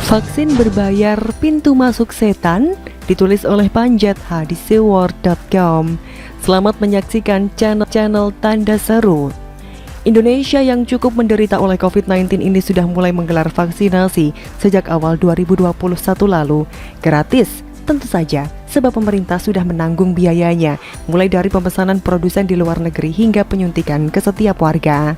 Vaksin berbayar pintu masuk setan ditulis oleh Panjat di seword.com. Selamat menyaksikan channel Tanda Seru. Indonesia yang cukup menderita oleh COVID-19 ini sudah mulai menggelar vaksinasi sejak awal 2021 lalu. Gratis, tentu saja, sebab pemerintah sudah menanggung biayanya, mulai dari pemesanan produsen di luar negeri hingga penyuntikan ke setiap warga.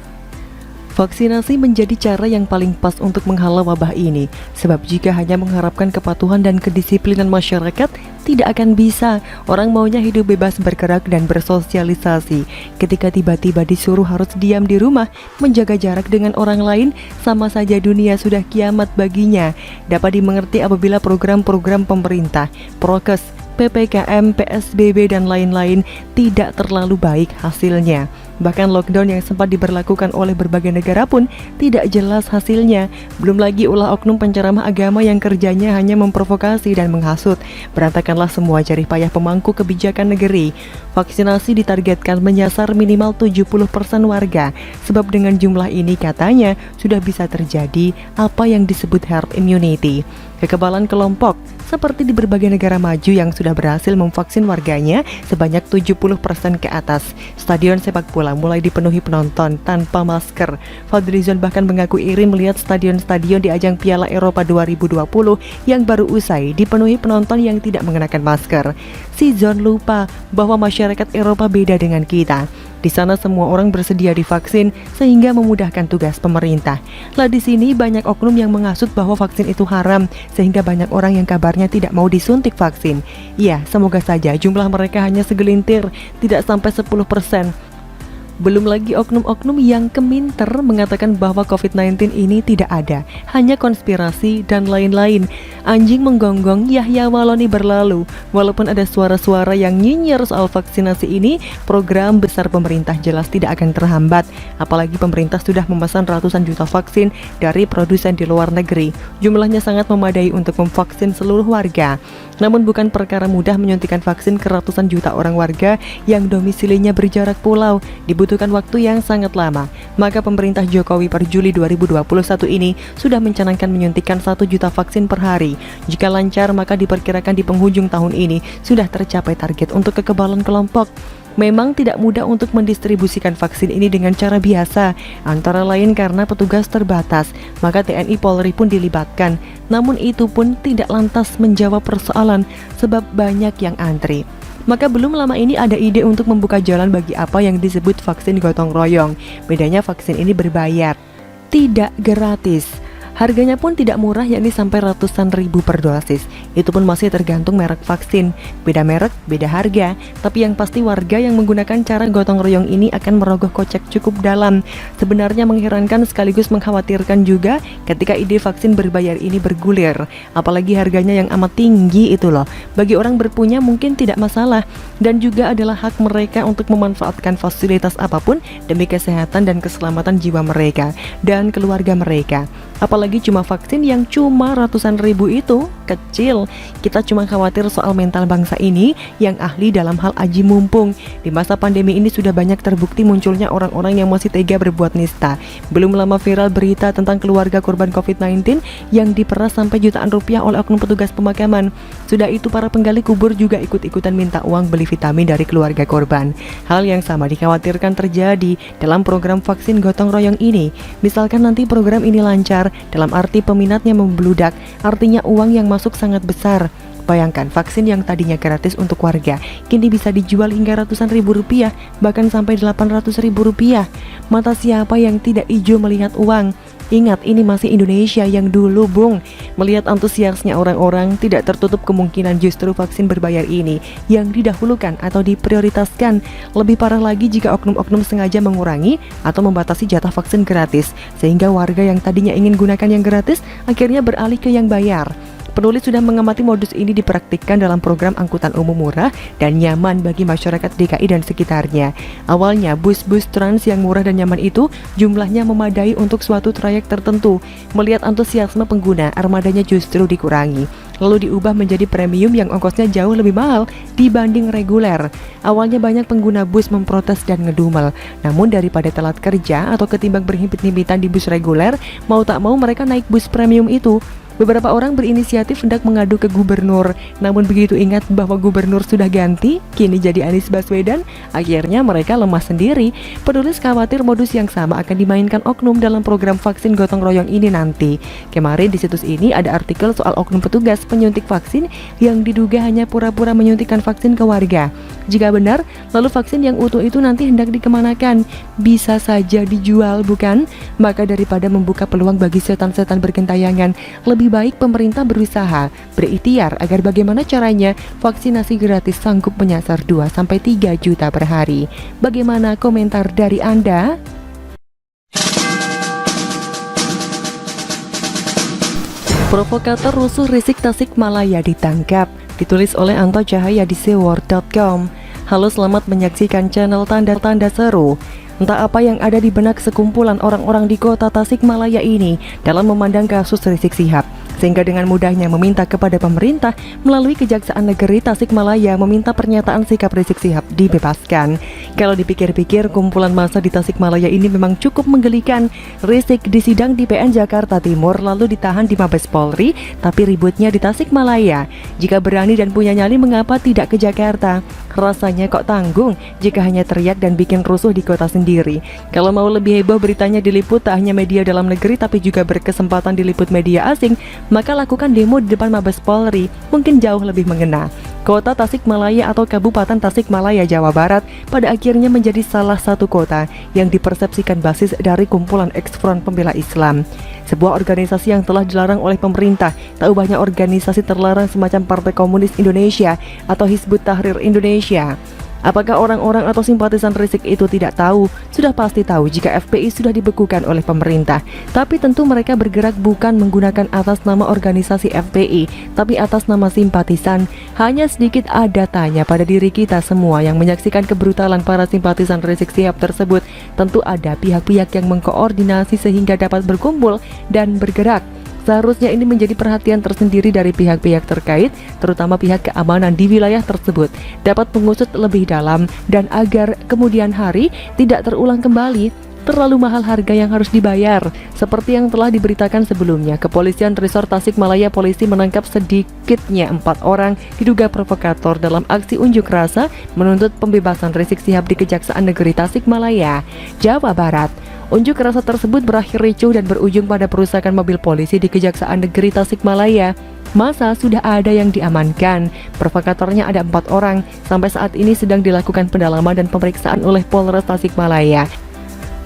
Vaksinasi menjadi cara yang paling pas untuk menghalau wabah ini, sebab jika hanya mengharapkan kepatuhan dan kedisiplinan masyarakat, tidak akan bisa. Orang maunya hidup bebas bergerak dan bersosialisasi. Ketika tiba-tiba disuruh harus diam di rumah, menjaga jarak dengan orang lain, sama saja dunia sudah kiamat baginya. Dapat dimengerti apabila program-program pemerintah, prokes, PPKM, PSBB, dan lain-lain tidak terlalu baik hasilnya. Bahkan lockdown yang sempat diberlakukan oleh berbagai negara pun tidak jelas hasilnya. Belum lagi ulah oknum penceramah agama yang kerjanya hanya memprovokasi dan menghasut. Berantakanlah semua jerih payah pemangku kebijakan negeri. Vaksinasi ditargetkan menyasar minimal 70% warga. Sebab dengan jumlah ini katanya sudah bisa terjadi apa yang disebut herd immunity. Kekebalan kelompok seperti di berbagai negara maju yang sudah berhasil memvaksin warganya sebanyak 70% ke atas. Stadion sepak bola mulai dipenuhi penonton tanpa masker. Fadlizon bahkan mengaku iri melihat stadion-stadion di ajang Piala Eropa 2020 yang baru usai dipenuhi penonton yang tidak mengenakan masker. Si Zon lupa bahwa masyarakat Eropa beda dengan kita. Di sana semua orang bersedia divaksin sehingga memudahkan tugas pemerintah. Lah di sini banyak oknum yang menghasut bahwa vaksin itu haram sehingga banyak orang yang kabarnya tidak mau disuntik vaksin. Ya, semoga saja jumlah mereka hanya segelintir, tidak sampai 10%. Belum lagi oknum-oknum yang keminter mengatakan bahwa COVID-19 ini tidak ada, hanya konspirasi dan lain-lain. Anjing menggonggong, Yahya Maloni berlalu. Walaupun ada suara-suara yang nyinyir soal vaksinasi ini, program besar pemerintah jelas tidak akan terhambat. Apalagi pemerintah sudah memesan ratusan juta vaksin dari produsen di luar negeri. Jumlahnya sangat memadai untuk memvaksin seluruh warga. Namun bukan perkara mudah menyuntikkan vaksin ke ratusan juta orang warga yang domisilinya berjarak pulau. Dibutuhkan waktu yang sangat lama. Maka pemerintah Jokowi per Juli 2021 ini sudah mencanangkan menyuntikkan 1 juta vaksin per hari. Jika lancar, maka diperkirakan di penghujung tahun ini sudah tercapai target untuk kekebalan kelompok. Memang tidak mudah untuk mendistribusikan vaksin ini dengan cara biasa, antara lain karena petugas terbatas, maka TNI Polri pun dilibatkan. Namun itu pun tidak lantas menjawab persoalan, sebab banyak yang antri. Maka belum lama ini ada ide untuk membuka jalan bagi apa yang disebut vaksin gotong royong. Bedanya vaksin ini berbayar, tidak gratis. Harganya pun tidak murah, yakni sampai ratusan ribu per dosis. Itu pun masih tergantung merek vaksin. Beda merek, beda harga. Tapi yang pasti warga yang menggunakan cara gotong royong ini akan merogoh kocek cukup dalam. Sebenarnya mengherankan sekaligus mengkhawatirkan juga ketika ide vaksin berbayar ini bergulir. Apalagi harganya yang amat tinggi itu loh. Bagi orang berpunya mungkin tidak masalah. Dan juga adalah hak mereka untuk memanfaatkan fasilitas apapun demi kesehatan dan keselamatan jiwa mereka dan keluarga mereka. Apalagi cuma vaksin yang cuma ratusan ribu itu kecil. Kita cuma khawatir soal mental bangsa ini yang ahli dalam hal aji mumpung. Di masa pandemi ini sudah banyak terbukti munculnya orang-orang yang masih tega berbuat nista. Belum lama viral berita tentang keluarga korban COVID-19 yang diperas sampai jutaan rupiah oleh oknum petugas pemakaman. Sudah itu para penggali kubur juga ikut-ikutan minta uang beli vitamin dari keluarga korban. Hal yang sama dikhawatirkan terjadi dalam program vaksin gotong royong ini. Misalkan nanti program ini lancar, dalam arti peminatnya membludak, artinya uang yang masuk sangat besar. Bayangkan vaksin yang tadinya gratis untuk warga kini bisa dijual hingga ratusan ribu rupiah, bahkan sampai 800 ribu rupiah. Mata siapa yang tidak hijau melihat uang? Ingat, ini masih Indonesia yang dulu, Bung. Melihat antusiasnya orang-orang, tidak tertutup kemungkinan justru vaksin berbayar ini yang didahulukan atau diprioritaskan. Lebih parah lagi jika oknum-oknum sengaja mengurangi atau membatasi jatah vaksin gratis, sehingga warga yang tadinya ingin gunakan yang gratis akhirnya beralih ke yang bayar. Penulis sudah mengamati modus ini dipraktikkan dalam program angkutan umum murah dan nyaman bagi masyarakat DKI dan sekitarnya. Awalnya bus-bus trans yang murah dan nyaman itu jumlahnya memadai untuk suatu trayek tertentu. Melihat antusiasme pengguna, armadanya justru dikurangi. Lalu diubah menjadi premium yang ongkosnya jauh lebih mahal dibanding reguler. Awalnya banyak pengguna bus memprotes dan ngedumel. Namun daripada telat kerja atau ketimbang berhimpit-himpitan di bus reguler, mau tak mau mereka naik bus premium itu. Beberapa orang berinisiatif hendak mengadu ke gubernur, namun begitu ingat bahwa gubernur sudah ganti, kini jadi Anies Baswedan, akhirnya mereka lemah sendiri. Penulis khawatir modus yang sama akan dimainkan oknum dalam program vaksin gotong royong ini nanti. Kemarin di situs ini ada artikel soal oknum petugas penyuntik vaksin yang diduga hanya pura-pura menyuntikkan vaksin ke warga. Jika benar, lalu vaksin yang utuh itu nanti hendak dikemanakan? Bisa saja dijual, bukan? Maka daripada membuka peluang bagi setan-setan bergentayangan, lebih baik pemerintah berusaha, berikhtiar agar bagaimana caranya vaksinasi gratis sanggup menyasar 2-3 juta per hari. Bagaimana komentar dari Anda? Provokator rusuh Rizik Tasikmalaya ditangkap, ditulis oleh Anto Cahaya di seword.com. Halo, selamat menyaksikan channel Tanda-Tanda Seru. Entah apa yang ada di benak sekumpulan orang-orang di kota Tasikmalaya ini dalam memandang kasus Rizik Syihab, sehingga dengan mudahnya meminta kepada pemerintah melalui Kejaksaan Negeri Tasikmalaya meminta pernyataan sikap Rizik Syihab dibebaskan. Kalau dipikir-pikir, kumpulan massa di Tasikmalaya ini memang cukup menggelikan. Rizik disidang di PN Jakarta Timur lalu ditahan di Mabes Polri, tapi ributnya di Tasikmalaya. Jika berani dan punya nyali, mengapa tidak ke Jakarta? Rasanya kok tanggung jika hanya teriak dan bikin rusuh di kota sendiri. Kalau mau lebih heboh beritanya diliput tak hanya media dalam negeri tapi juga berkesempatan diliput media asing, maka lakukan demo di depan Mabes Polri, mungkin jauh lebih mengena. Kota Tasikmalaya atau Kabupaten Tasikmalaya, Jawa Barat pada akhirnya menjadi salah satu kota yang dipersepsikan basis dari kumpulan eks-Front Pembela Islam, sebuah organisasi yang telah dilarang oleh pemerintah. Tak ubahnya organisasi terlarang semacam Partai Komunis Indonesia atau Hizbut Tahrir Indonesia. Apakah orang-orang atau simpatisan Rizik itu tidak tahu? Sudah pasti tahu jika FPI sudah dibekukan oleh pemerintah. Tapi tentu mereka bergerak bukan menggunakan atas nama organisasi FPI, tapi atas nama simpatisan. Hanya sedikit ada tanya pada diri kita semua yang menyaksikan kebrutalan para simpatisan Rizik Syihab tersebut. Tentu ada pihak-pihak yang mengkoordinasi sehingga dapat berkumpul dan bergerak. Seharusnya ini menjadi perhatian tersendiri dari pihak-pihak terkait, terutama pihak keamanan di wilayah tersebut, dapat mengusut lebih dalam dan agar kemudian hari tidak terulang kembali. Terlalu mahal harga yang harus dibayar. Seperti yang telah diberitakan sebelumnya, Kepolisian Resort Tasikmalaya polisi menangkap sedikitnya 4 orang diduga provokator dalam aksi unjuk rasa menuntut pembebasan Rizik Syihab di Kejaksaan Negeri Tasikmalaya, Jawa Barat. Unjuk rasa tersebut berakhir ricuh dan berujung pada perusakan mobil polisi di Kejaksaan Negeri Tasikmalaya. Masa sudah ada yang diamankan. Provokatornya ada 4 orang. Sampai saat ini sedang dilakukan pendalaman dan pemeriksaan oleh Polres Tasikmalaya,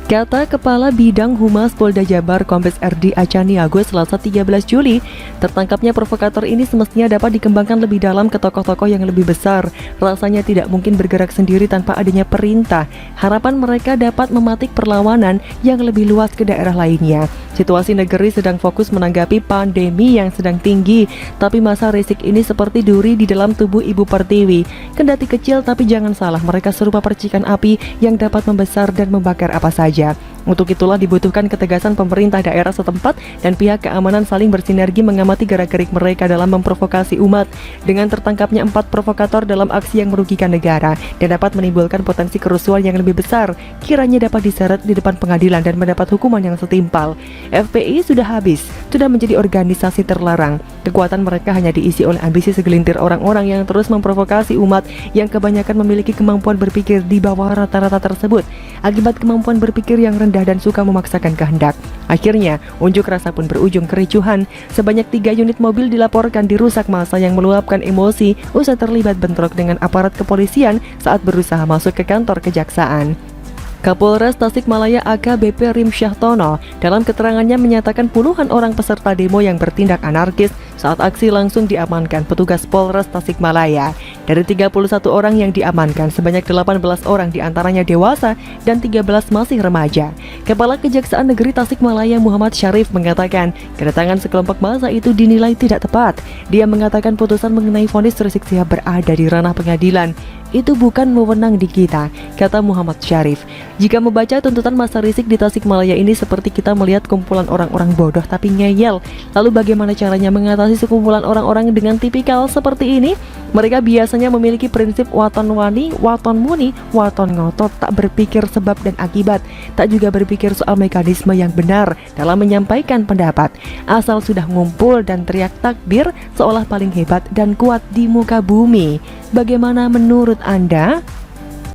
kata Kepala Bidang Humas Polda Jabar Kombes RD Acaniago Selasa 13 Juli. Tertangkapnya provokator ini semestinya dapat dikembangkan lebih dalam ke tokoh-tokoh yang lebih besar. Rasanya tidak mungkin bergerak sendiri tanpa adanya perintah. Harapan mereka dapat mematik perlawanan yang lebih luas ke daerah lainnya. Situasi negeri sedang fokus menanggapi pandemi yang sedang tinggi, tapi masa Rizik ini seperti duri di dalam tubuh Ibu Pertiwi. Kendati kecil tapi jangan salah, mereka serupa percikan api yang dapat membesar dan membakar apa saja. Untuk itulah dibutuhkan ketegasan pemerintah daerah setempat dan pihak keamanan saling bersinergi mengamati gerak-gerik mereka dalam memprovokasi umat. Dengan tertangkapnya 4 provokator dalam aksi yang merugikan negara dan dapat menimbulkan potensi kerusuhan yang lebih besar, kiranya dapat diseret di depan pengadilan dan mendapat hukuman yang setimpal. FPI sudah habis, sudah menjadi organisasi terlarang. Kekuatan mereka hanya diisi oleh ambisi segelintir orang-orang yang terus memprovokasi umat yang kebanyakan memiliki kemampuan berpikir di bawah rata-rata tersebut. Akibat kemampuan berpikir yang rendah dan suka memaksakan kehendak, akhirnya unjuk rasa pun berujung kericuhan. Sebanyak 3 unit mobil dilaporkan dirusak massa yang meluapkan emosi usai terlibat bentrok dengan aparat kepolisian saat berusaha masuk ke kantor kejaksaan. Kapolres Tasikmalaya AKBP Rim Syahtono dalam keterangannya menyatakan puluhan orang peserta demo yang bertindak anarkis saat aksi langsung diamankan petugas Polres Tasikmalaya. Dari 31 orang yang diamankan, sebanyak 18 orang diantaranya dewasa dan 13 masih remaja. Kepala Kejaksaan Negeri Tasikmalaya Muhammad Syarif mengatakan kedatangan sekelompok massa itu dinilai tidak tepat. Dia mengatakan putusan mengenai vonis Rizik Syihab berada di ranah pengadilan. itu bukan wewenang di kita, kata Muhammad Syarif. Jika membaca tuntutan masa Rizik di Tasikmalaya ini seperti kita melihat kumpulan orang-orang bodoh tapi ngeyel. Lalu bagaimana caranya mengatasi sekumpulan orang-orang dengan tipikal seperti ini? Mereka biasanya memiliki prinsip waton wani, waton muni, waton ngotot, tak berpikir sebab dan akibat, tak juga berpikir soal mekanisme yang benar dalam menyampaikan pendapat. Asal sudah ngumpul dan teriak takbir seolah paling hebat dan kuat di muka bumi. Bagaimana menurut Anda?